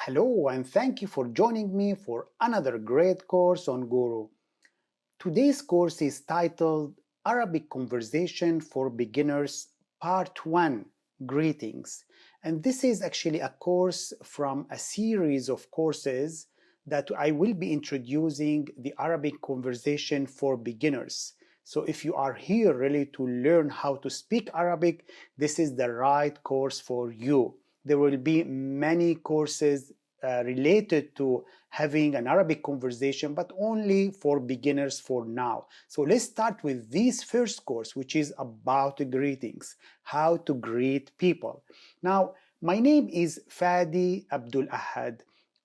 Hello, and thank you for joining me for another great course on Gooroo. Today's course is titled Arabic Conversation for Beginners Part 1 Greetings. And this is actually a course from a series of courses that I will be introducing the Arabic conversation for beginners. So if you are here really to learn how to speak Arabic, this is the right course for you. There will be many courses related to having an Arabic conversation, but only for beginners for now. So let's start with this first course, which is about greetings, how to greet people. Now, my name is Fady Abdul Ahad.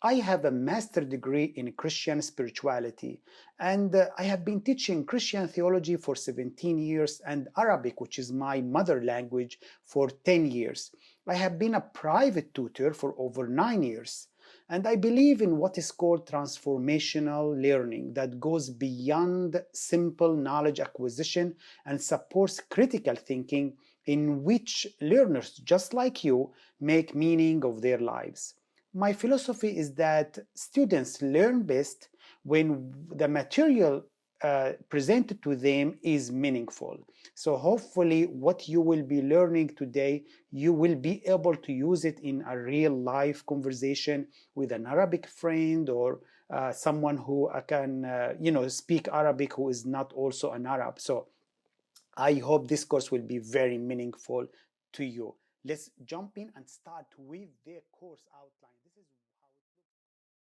I have a master's degree in Christian spirituality, and I have been teaching Christian theology for 17 years and Arabic, which is my mother language, for 10 years. I have been a private tutor for over 9 years. And I believe in what is called transformational learning that goes beyond simple knowledge acquisition and supports critical thinking in which learners, just like you, make meaning of their lives. My philosophy is that students learn best when the material presented to them is meaningful. So hopefully what you will be learning today, you will be able to use it in a real life conversation with an Arabic friend or someone who can speak Arabic who is not also an Arab. So I hope this course will be very meaningful to you. Let's jump in and start with the course outline.